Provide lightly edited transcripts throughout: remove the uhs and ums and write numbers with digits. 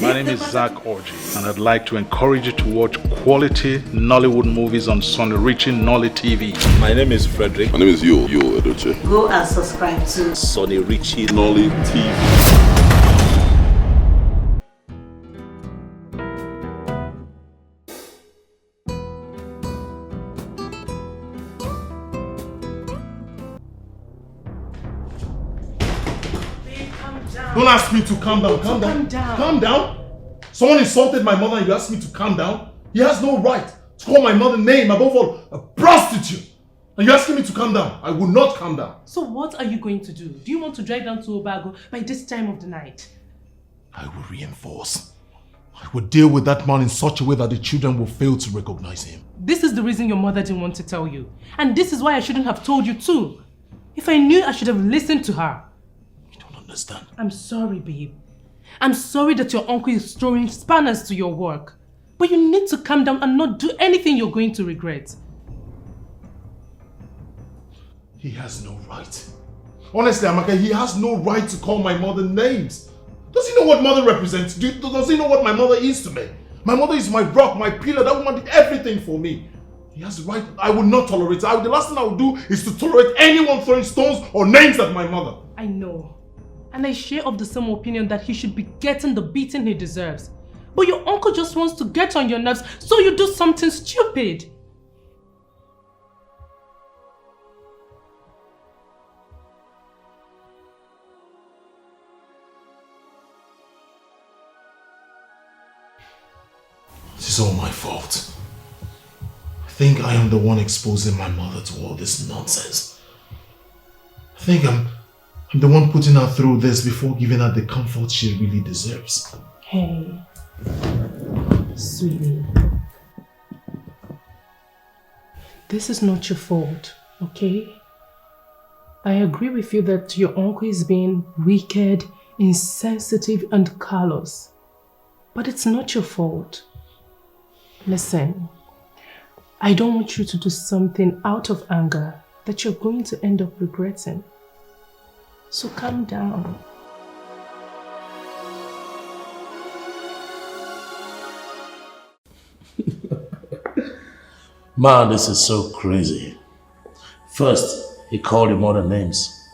My name is Zach Orji, and I'd like to encourage you to watch quality Nollywood movies on SUNYRICHY NollyTV. My name is Frederick. My name is Yul Edochie. Go and subscribe to SUNYRICHY NollyTV. Don't ask me to calm down. Calm down. Someone insulted my mother and you ask me to calm down? He has no right to call my mother name, above all, a prostitute. And you're asking me to calm down. I will not calm down. So what are you going to do? Do you want to drive down to Obago by this time of the night? I will reinforce. I will deal with that man in such a way that the children will fail to recognize him. This is the reason your mother didn't want to tell you. And this is why I shouldn't have told you too. If I knew, I should have listened to her. Understand. I'm sorry, babe. I'm sorry that your uncle is throwing spanners to your work. But you need to calm down and not do anything you're going to regret. He has no right. Honestly, Amaka, he has no right to call my mother names. Does he know what mother represents? Does he know what my mother is to me? My mother is my rock, my pillar. That woman did everything for me. He has the right. I will not tolerate it. The last thing I will do is to tolerate anyone throwing stones or names at my mother. I know. And I share of the same opinion that he should be getting the beating he deserves. But your uncle just wants to get on your nerves, so you do something stupid. This is all my fault. I think I am the one exposing my mother to all this nonsense. I think I'm the one putting her through this before giving her the comfort she really deserves. Hey, sweetie. This is not your fault, okay? I agree with you that your uncle is being wicked, insensitive, and callous. But it's not your fault. Listen, I don't want you to do something out of anger that you're going to end up regretting. So calm down. Man, this is so crazy. First, he called your mother names.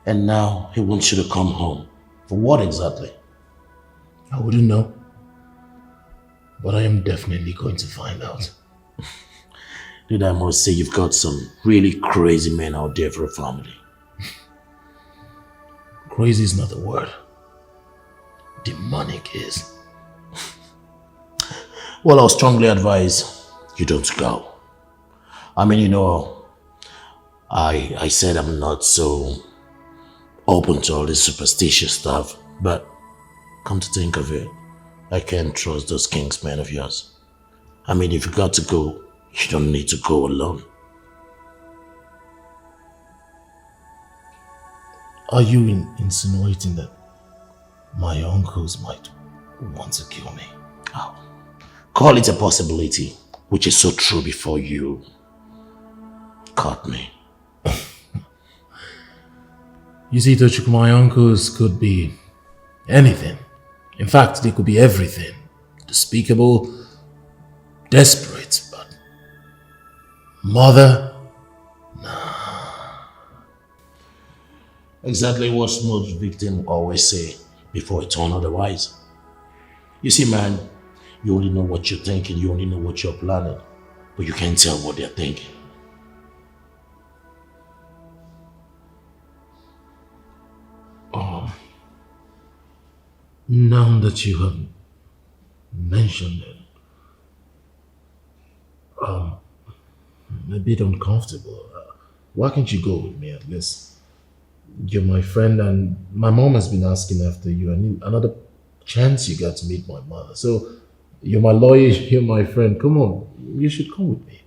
And now he wants you to come home. For what exactly? I wouldn't know. But I am definitely going to find out. Dude, I must say you've got some really crazy men out there for a family. Crazy is not the word. Demonic is. Well, I'll strongly advise you don't go. I mean, you know, I said I'm not so open to all this superstitious stuff, but come to think of it, I can't trust those kingsmen of yours. I mean, if you got to go, you don't need to go alone. Are you insinuating that my uncles might want to kill me? Oh, call it a possibility, which is so true before you caught me. You see, Tochukwu, my uncles could be anything. In fact, they could be everything. Despicable, desperate, but mother? Exactly what most victims always say before it turns otherwise. You see, man, you only know what you're thinking, you only know what you're planning, but you can't tell what they're thinking. Now that you have mentioned it, I'm a bit uncomfortable. Why can't you go with me at least? You're my friend and my mom has been asking after you. I need another chance you got to meet my mother. So you're my lawyer, you're my friend. Come on, you should come with me.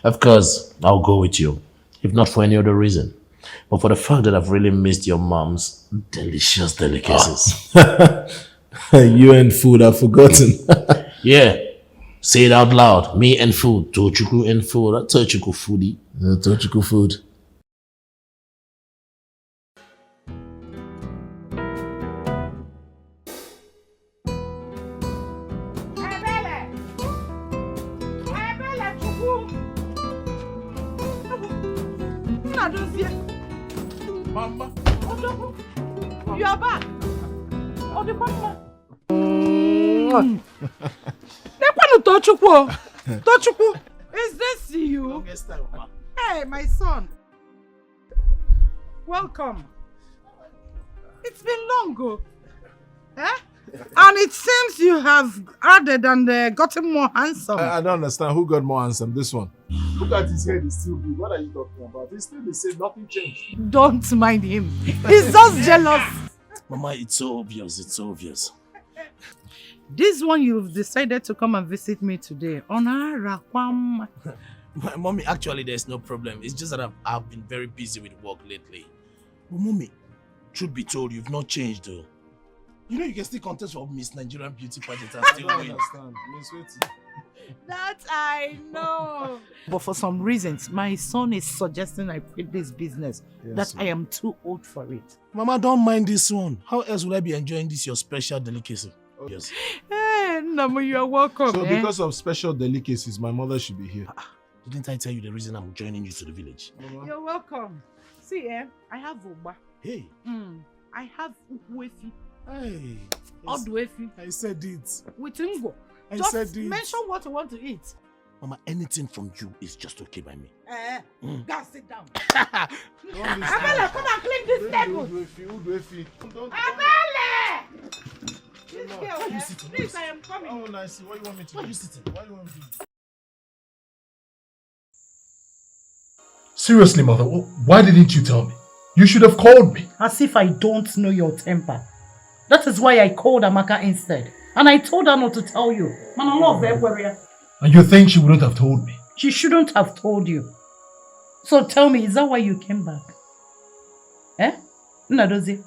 Of course, I'll go with you, if not for any other reason, but for the fact that I've really missed your mom's delicious delicacies. You and food, I've forgotten. Yeah, say it out loud. Me and food, Tochukwu and food, Tochukwu foodie. Tochukwu food. Mama. You are back. Oh, the mama. Tochukwu, is this you? Hey, my son. Welcome. It's been long ago. Eh? And it seems you have added and gotten more handsome. I don't understand who got more handsome. This one. Look at his head, is still big. What are you talking about? It's still the same, nothing changed. Don't mind him. He's just jealous. Mama, it's so obvious. It's so obvious. This one you've decided to come and visit me today. My mommy, actually, there's no problem. It's just that I've been very busy with work lately. But mommy, truth be told, you've not changed though. You know you can still contest for Miss Nigerian Beauty Pageant and still win. That I know. But for some reasons, my son is suggesting I quit this business. Yes, I am too old for it. Mama, don't mind this one. How else would I be enjoying this your special delicacy? Yes. Hey, Namu, you are welcome. So because of special delicacies, my mother should be here. Didn't I tell you the reason I'm joining you to the village? You're welcome. See, I have Oba. Hey. I have Ukwefi. Hey. Odwefi. I said it. With Ngo. Just mention what you want to eat. Mama, anything from you is just okay by me. Guys, sit down. Ebele, come and clean this table. Ebele! Why you sitting? Please, I am coming. Oh, nice. What do you want me to do? Why are you sitting? What do you want me to do? Seriously, mother, why didn't you tell me? You should have called me. As if I don't know your temper. That is why I called Amaka instead. And I told her not to tell you. And you think she wouldn't have told me? She shouldn't have told you. So tell me, is that why you came back? Eh? Nadozi,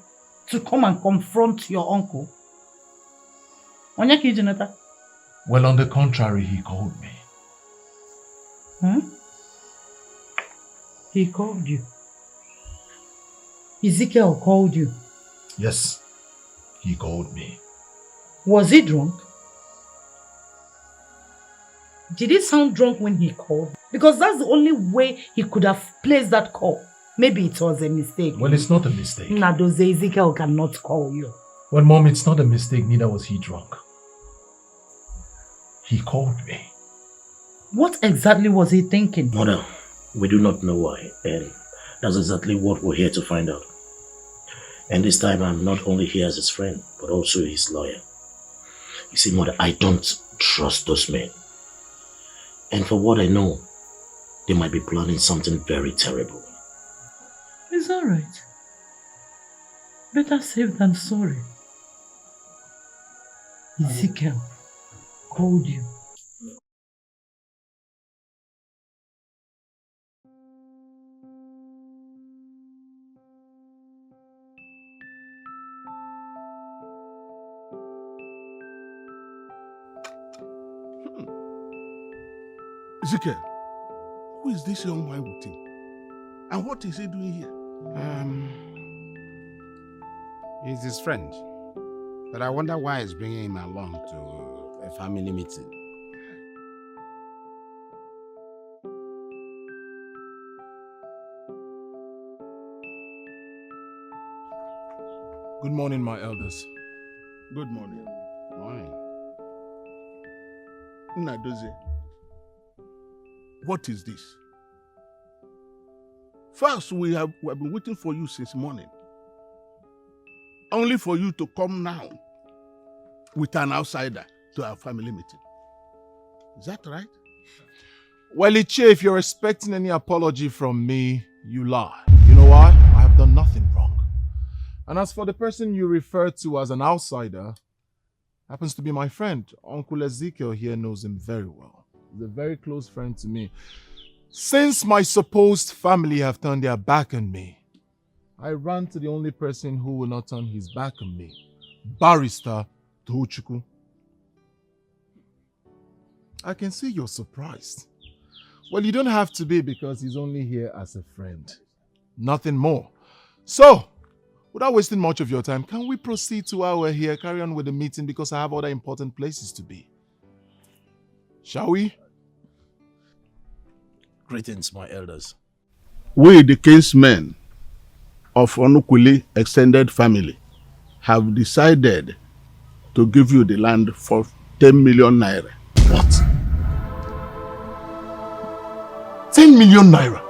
to come and confront your uncle? Well, on the contrary, he called me. Huh? He called you? Ezekiel called you? Yes, he called me. Was he drunk? Did he sound drunk when he called? Because that's the only way he could have placed that call. Maybe it was a mistake. Well, it's not a mistake. Nadoze, Ezekiel cannot call you. Well, Mom, it's not a mistake, neither was he drunk. He called me. What exactly was he thinking? Mother, we do not know why, and that's exactly what we're here to find out. And this time I'm not only here as his friend, but also his lawyer. You see, Mother, I don't trust those men. And for what I know, they might be planning something very terrible. It's alright. Better safe than sorry. Ezekiel called you. Ezekiel, who is this young man with him? And what is he doing here? He's his friend. But I wonder why he's bringing him along to a family meeting. Good morning, my elders. Good morning. Morning. Nadoze, what is this? First, we have been waiting for you since morning. Only for you to come now with an outsider to our family meeting. Is that right? Well, Ichie, if you're expecting any apology from me, you lie. You know why? I have done nothing wrong. And as for the person you refer to as an outsider, happens to be my friend. Uncle Ezekiel here knows him very well. He's a very close friend to me. Since my supposed family have turned their back on me, I ran to the only person who will not turn his back on me, Barrister Tochukwu. I can see you're surprised. Well, you don't have to be because he's only here as a friend. Nothing more. So, without wasting much of your time, can we proceed to why we're here, carry on with the meeting because I have other important places to be? Shall we? Greetings, my elders. we, the kinsmen of Onukuli extended family, have decided to give you the land for 10 million naira. What? 10 million naira?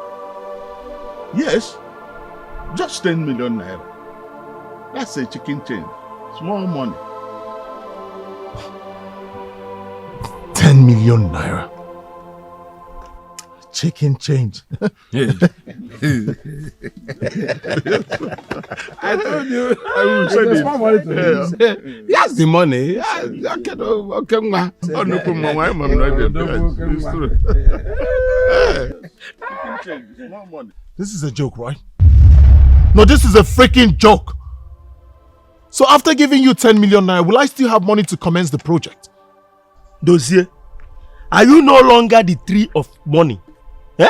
Yes, just 10 million naira. That's a chicken change. Small money. 10 million naira. Chicken change. I told you. I will send it. Small money to him. He has the money. Small money. This is a joke, right? No, this is a freaking joke. So after giving you 10 million naira, will I still have money to commence the project? Dozier, are you no longer the tree of money? Eh?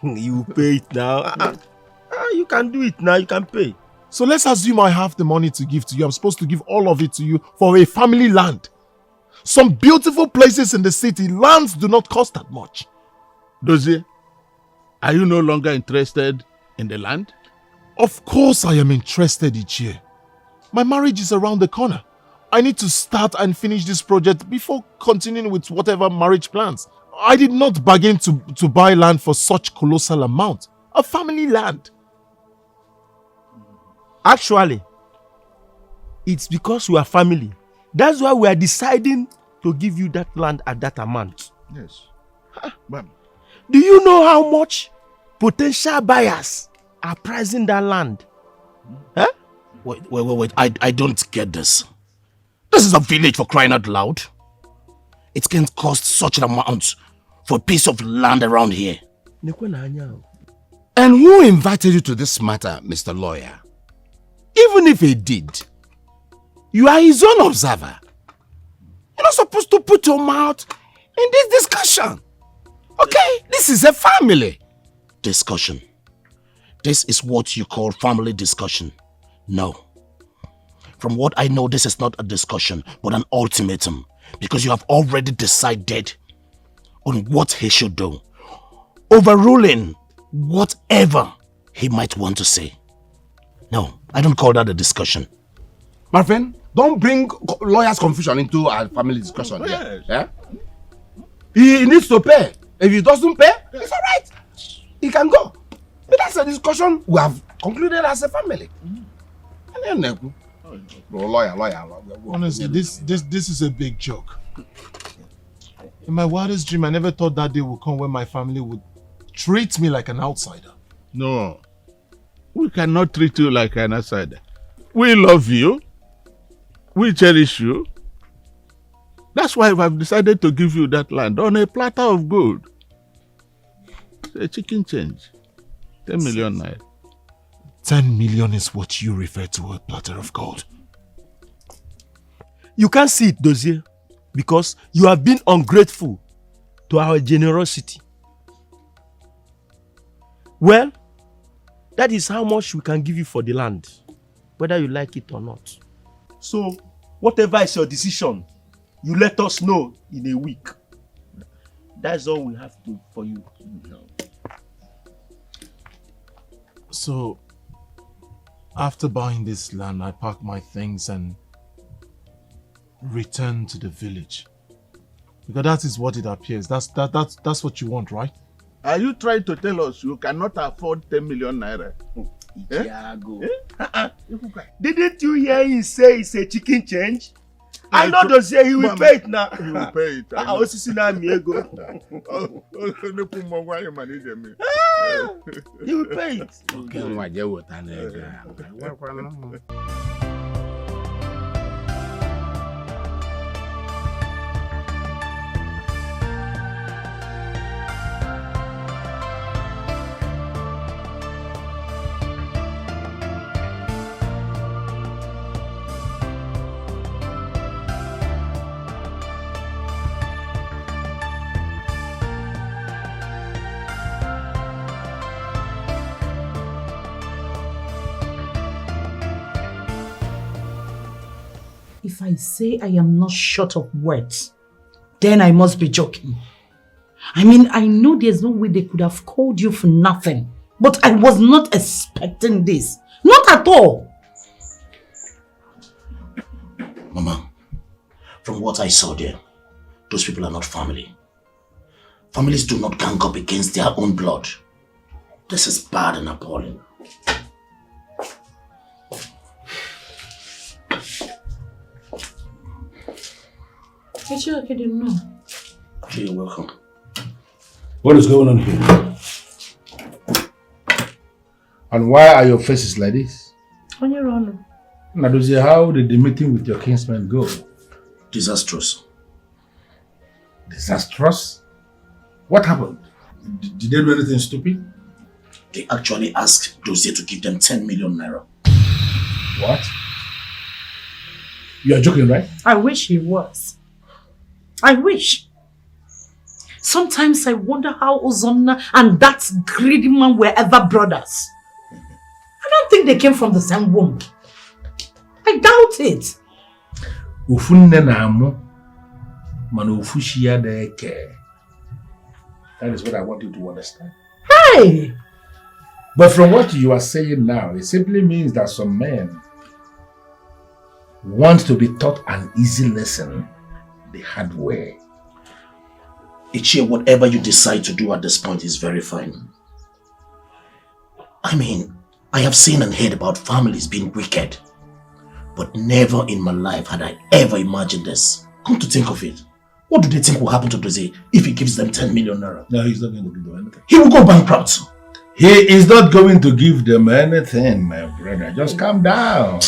You pay it now. You can do it now, you can pay. So let's assume I have the money to give to you. I'm supposed to give all of it to you for a family land. Some beautiful places in the city, lands do not cost that much. Dozie, are you no longer interested in the land? Of course I am interested each year. My marriage is around the corner. I need to start and finish this project before continuing with whatever marriage plans. I did not bargain to buy land for such colossal amount. A family land. Actually, it's because we are family. That's why we are deciding to give you that land at that amount. Yes. Do you know how much potential buyers are pricing that land? Huh? Wait. I don't get this. This is a village, for crying out loud. It can't cost such an amount for a piece of land around here. And who invited you to this matter, Mr. Lawyer? Even if he did, you are his own observer. You're not supposed to put your mouth in this discussion. Okay? This is a family discussion. This is what you call family discussion. No. From what I know, this is not a discussion, but an ultimatum. Because you have already decided on what he should do. Overruling whatever he might want to say. No, I don't call that a discussion. My friend, don't bring lawyers' confusion into our family discussion. Yes. Yeah? He needs to pay. If he doesn't pay, it's all right. He can go. But that's a discussion we have concluded as a family. Lawyer. Honestly, this is a big joke. In my wildest dream, I never thought that day would come when my family would treat me like an outsider. No. We cannot treat you like an outsider. We love you. We cherish you. That's why I've decided to give you that land on a platter of gold. It's a chicken change. 10 million naira. 10 million is what you refer to a platter of gold. You can't see it, Dozier, because you have been ungrateful to our generosity. Well, that is how much we can give you for the land, whether you like it or not. So, whatever is your decision, you let us know in a week. That's all we have to for you. So, after buying this land, I pack my things and return to the village. Because that is what it appears. That's what you want, right? Are you trying to tell us you cannot afford 10 million naira? Didn't you hear him say it's a chicken change? I know those say he will pay it now. He will pay it. I also see now Miego. He will pay it. If I say I am not short of words, then I must be joking. I mean, I know there's no way they could have called you for nothing. But I was not expecting this. Not at all. Mama, from what I saw there, those people are not family. Families do not gang up against their own blood. This is bad and appalling. I didn't know. You're welcome. What is going on here? And why are your faces like this? On your honor. Nadozie, how did the meeting with your kinsman go? Disastrous. Disastrous? What happened? Did they do anything stupid? They actually asked Dozie to give them 10 million naira. What? You are joking, right? I wish he was. I wish. Sometimes I wonder how Ozonna and that greedy man were ever brothers. I don't think they came from the same womb. I doubt it. That is what I want you to understand. Hey! But from what you are saying now, it simply means that some men want to be taught an easy lesson the hard way. Ichie, whatever you decide to do at this point is very fine. I mean, I have seen and heard about families being wicked, but never in my life had I ever imagined this. Come to think of it, what do they think will happen to Dozie if he gives them 10 million naira? No, he's not going to do anything. He will go bankrupt. He is not going to give them anything, my brother. Just calm down.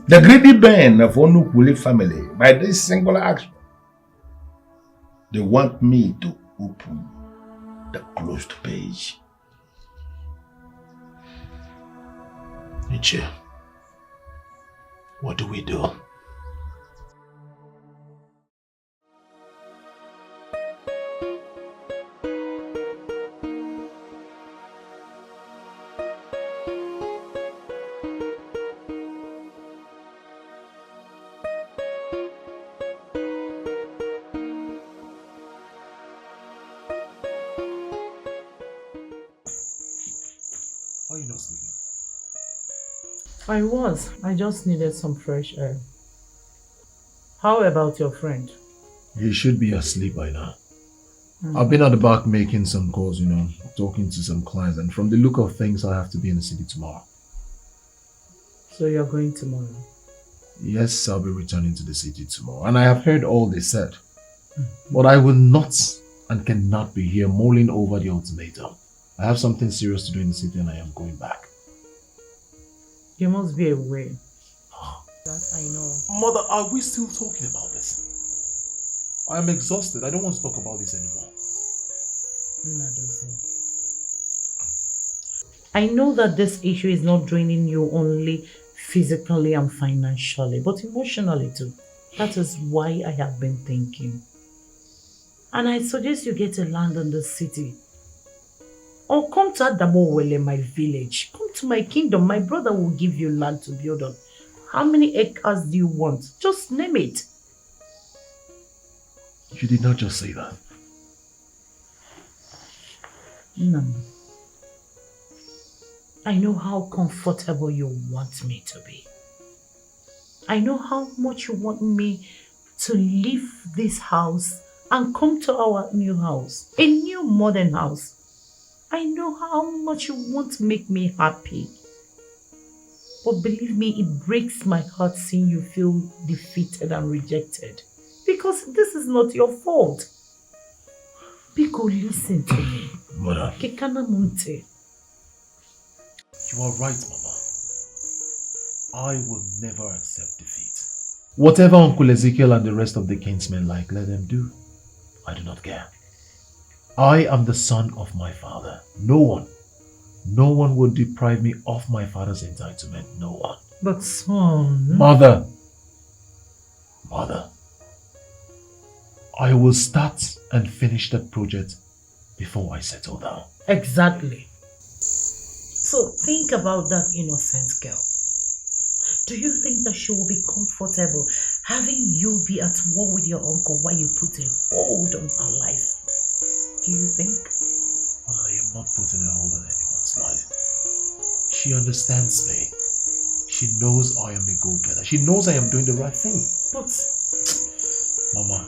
The greedy men of Onukuli family, by this single action, they want me to open the closed page. Ichie, what do we do? Why are you not sleeping? I was. I just needed some fresh air. How about your friend? He should be asleep by now. I've been at the back making some calls, talking to some clients, and from the look of things, I have to be in the city tomorrow. So you're going tomorrow? Yes, I'll be returning to the city tomorrow, and I have heard all they said. But I will not and cannot be here mulling over the ultimatum. I have something serious to do in the city and I am going back. You must be away. That I know. Mother, are we still talking about this? I am exhausted. I don't want to talk about this anymore. I know that this issue is not draining you only physically and financially, but emotionally too. That is why I have been thinking. And I suggest you get a land in the city. Or come to Adamowele, my village. Come to my kingdom. My brother will give you land to build on. How many acres do you want? Just name it. You did not just say that. No. I know how comfortable you want me to be. I know how much you want me to leave this house and come to our new house. A new modern house. I know how much you want to make me happy. But believe me, it breaks my heart seeing you feel defeated and rejected. Because this is not your fault. Biko, listen to me. Mother. Kekana Munte. You are right, Mama. I will never accept defeat. Whatever Uncle Ezekiel and the rest of the kinsmen like, let them do. I do not care. I am the son of my father. No one will deprive me of my father's entitlement. No one. But son... Mother, I will start and finish that project before I settle down. Exactly. So think about that innocent girl. Do you think that she will be comfortable having you be at war with your uncle while you put a hold on her life. Do you think? But I am not putting a hold on anyone's life. She understands me. She knows I am a go-getter. She knows I am doing the right thing. But... Mama,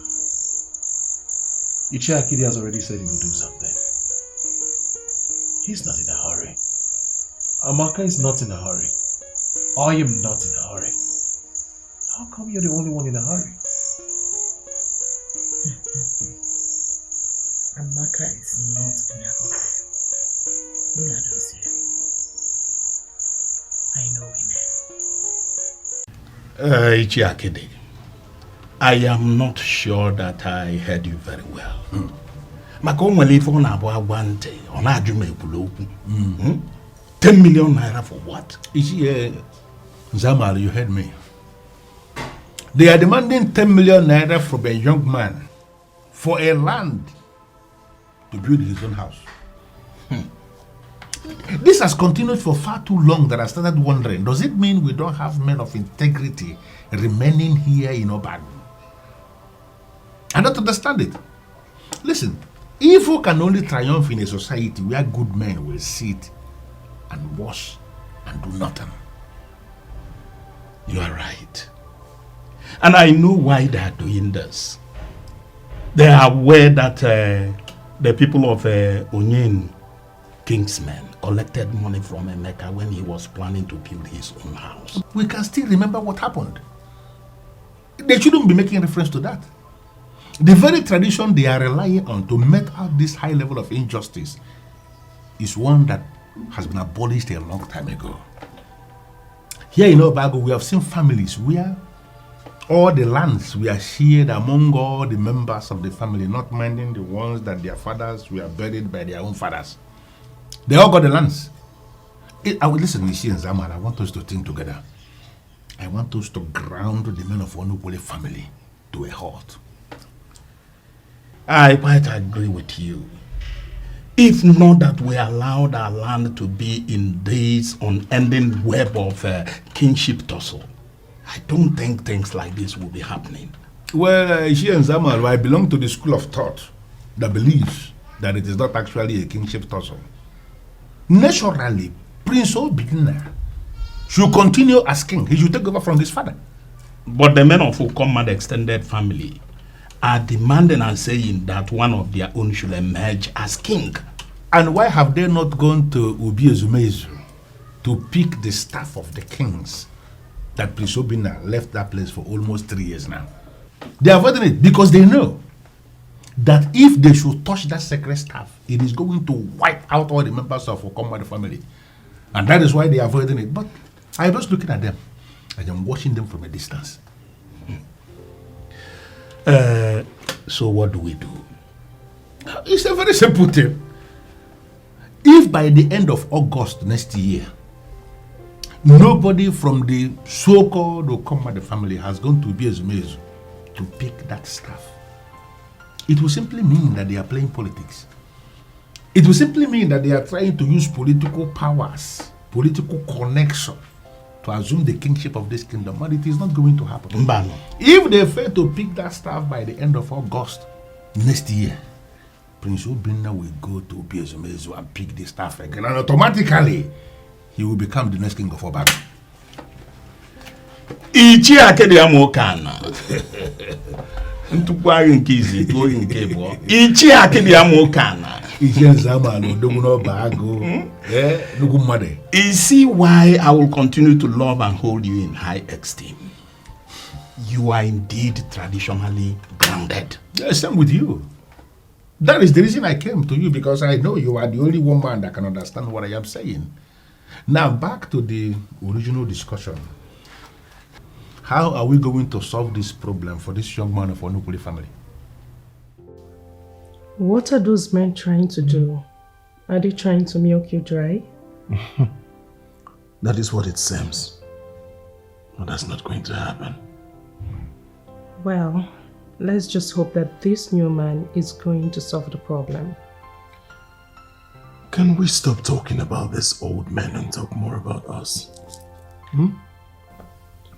Ichi Akidi has already said he will do something. He's not in a hurry. Amaka is not in a hurry. I am not in a hurry. How come you're the only one in a hurry? Amaka is not in a hurry. Nadozie. I know women. Ichi Akidi, I am not sure that I heard you very well. Maka o nwere ife ọ na-abụ agwa ntị, ọ na-ajụ m ekwulokwu. 10 million naira for what? Ichi, Zamal, you heard me. They are demanding 10 million naira from a young man for a land to build his own house. This has continued for far too long that I started wondering, does it mean we don't have men of integrity remaining here in Obagu? I don't understand it. Listen, evil can only triumph in a society where good men will sit and watch and do nothing. You are right. And I know why they are doing this. They are aware that the people of Onyin, Kingsmen, collected money from Emeka when he was planning to build his own house. We can still remember what happened. They shouldn't be making reference to that. The very tradition they are relying on to make out this high level of injustice is one that has been abolished a long time ago. Here in Obago, we have seen families where all the lands were shared among all the members of the family, not minding the ones that their fathers were buried by their own fathers. They all got the lands. I will listen, Nishi and Zaman. I want us to think together. I want us to ground the men of Onukule family to a halt. I quite agree with you. If not that we allowed our land to be in this unending web of kinship tussle, I don't think things like this will be happening. Well, Ishi and Zamal, I belong to the school of thought that believes that it is not actually a kinship tussle. Naturally, Prince Obinna should continue as king. He should take over from his father. But the men of Ukoma, the extended family, are demanding and saying that one of their own should emerge as king. And why have they not gone to Ubi Ezumezu to pick the staff of the kings that Prince Obinna left that place for almost 3 years now? They are avoiding it because they know that if they should touch that sacred staff, it is going to wipe out all the members of Okoma family. And that is why they are avoiding it. But I was looking at them. I am watching them from a distance. So what do we do? It's a very simple thing. If by the end of August next year, nobody from the so-called Okoma family has gone to Biezumezu to pick that staff, it will simply mean that they are playing politics. It will simply mean that they are trying to use political powers, political connection to assume the kingship of this kingdom, but it is not going to happen. Mbano. If they fail to pick that staff by the end of August next year, Prince Obinna will go to Biezumezu and pick the staff again, and automatically he will become the next king of Obago. Ichi Akidi Amokana. Ntukwari nkizi tuoyi nkebo. Ichi Akidi Amokana. Ichi Nzamalo doguno bago. Lugu made. You see why I will continue to love and hold you in high esteem. You are indeed traditionally grounded. Yes, I'm with you. That is the reason I came to you, because I know you are the only woman that can understand what I am saying. Now back to the original discussion. How are we going to solve this problem for this young man of Onukuli family? What are those men trying to do? Are they trying to milk you dry? That is what it seems. But that's not going to happen. Well, let's just hope that this new man is going to solve the problem. Can we stop talking about this old man and talk more about us?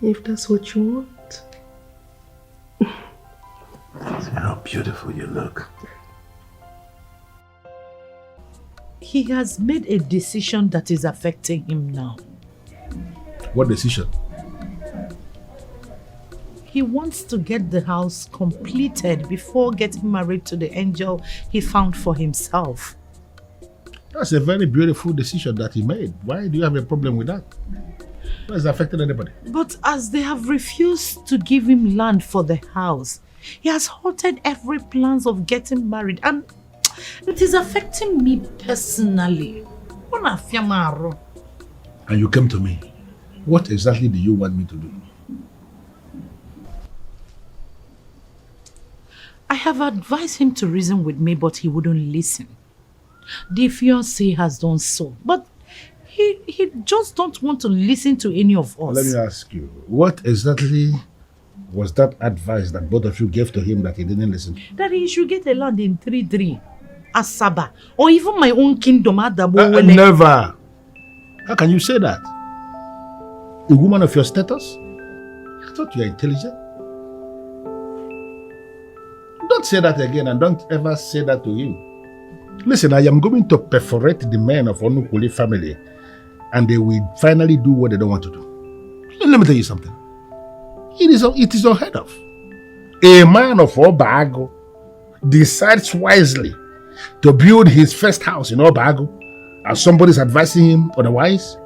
If that's what you want. beautiful you look. He has made a decision that is affecting him now. What decision? He wants to get the house completed before getting married to the angel he found for himself. That's a very beautiful decision that he made. Why do you have a problem with that? How has it affected anybody? But as they have refused to give him land for the house, he has halted every plans of getting married, and it is affecting me personally. And you came to me. What exactly do you want me to do? I have advised him to reason with me, but he wouldn't listen. The fiancé has done so, but he just don't want to listen to any of us. Let me ask you, what exactly was that advice that both of you gave to him that he didn't listen? That he should get a land in 3-3, Asaba, or even my own kingdom, Never. How can you say that? A woman of your status? I thought you are intelligent. Don't say that again, and don't ever say that to him. Listen, I am going to perforate the men of Onukuli family, and they will finally do what they don't want to do. Let me tell you something. It is unheard of. A man of Obago decides wisely to build his first house in Obago, and somebody's advising him otherwise.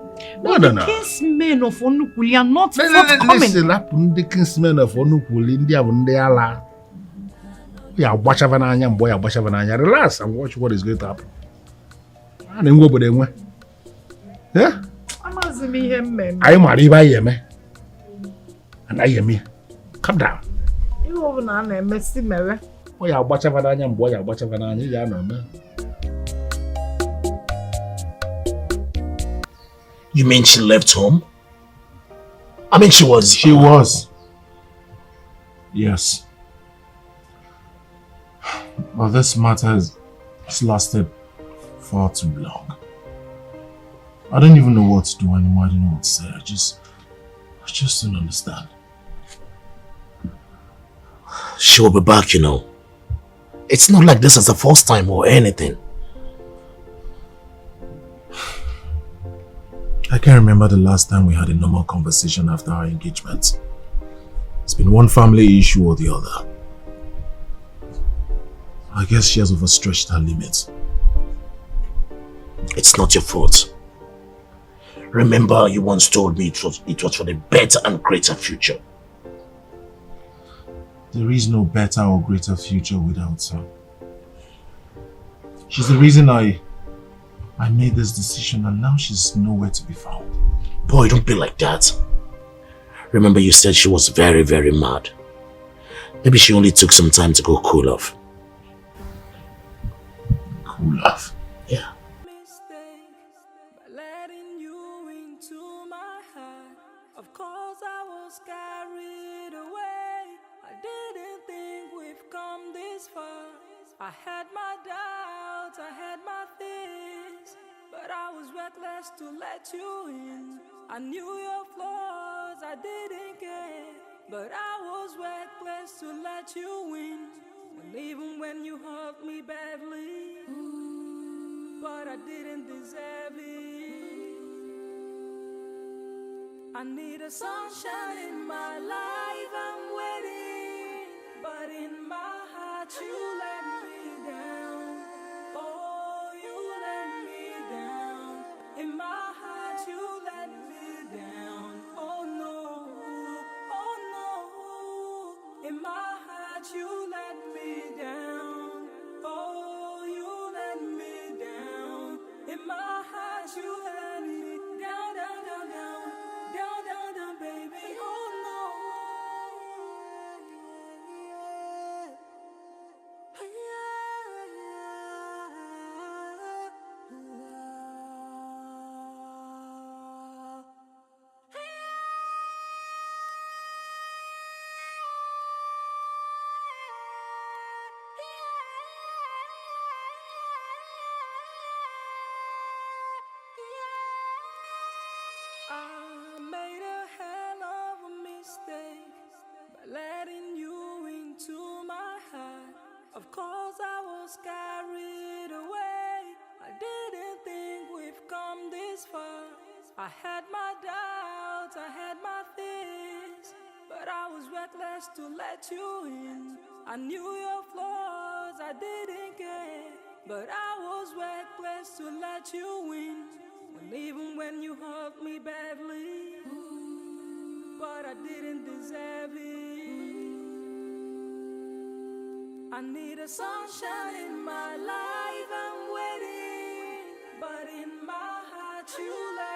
No. The kinsmen of Onukuli are not forthcoming. Listen, the kinsmen of Onukuli, India, yeah, watch Avananya, boy, watch Avananya. Relax and watch what is going to happen. And then go with them. Yeah? I am Ariba, and I am here. Come down. You over now, Messi Mary. Oh, yeah, watch Avananya, boy, watch Avananya. Yeah, no, man. You mean she left home? I mean, she was. She was. Yes. But this matter has lasted far too long. I don't even know what to do anymore. I don't know what to say. I just don't understand. She will be back, you know. It's not like this is the first time or anything. I can't remember the last time we had a normal conversation after our engagement. It's been one family issue or the other. I guess she has overstretched her limits. It's not your fault. Remember, you once told me it was for the better and greater future. There is no better or greater future without her. She's the reason I made this decision, and now she's nowhere to be found. Boy, don't be like that. Remember, you said she was very, very mad. Maybe she only took some time to go cool off. Cool off? Yeah. Of course I was carried away. I didn't think we've come this far. I had my doubts, I had my fears, but I was reckless to let you in. I knew your flaws, I didn't care, but I was reckless to let you in. And even when you hurt me badly, but I didn't deserve it. I need a sunshine in my life, I'm waiting, but in my heart you let me down. Oh, you let me down. In my heart you let me down. Oh no, oh no. In my heart you let me down. Oh, you let me down. In my heart you let me down, down, down, down. Down, down, down, baby, oh no. I made a hell of a mistake by letting you into my heart. I had my doubts, I had my fears, but I was reckless to let you in. I knew your flaws, I didn't care, but I was reckless to let you win. And even when you hurt me badly, but I didn't deserve it. I need a sunshine in my life, I'm waiting, but in my heart you left.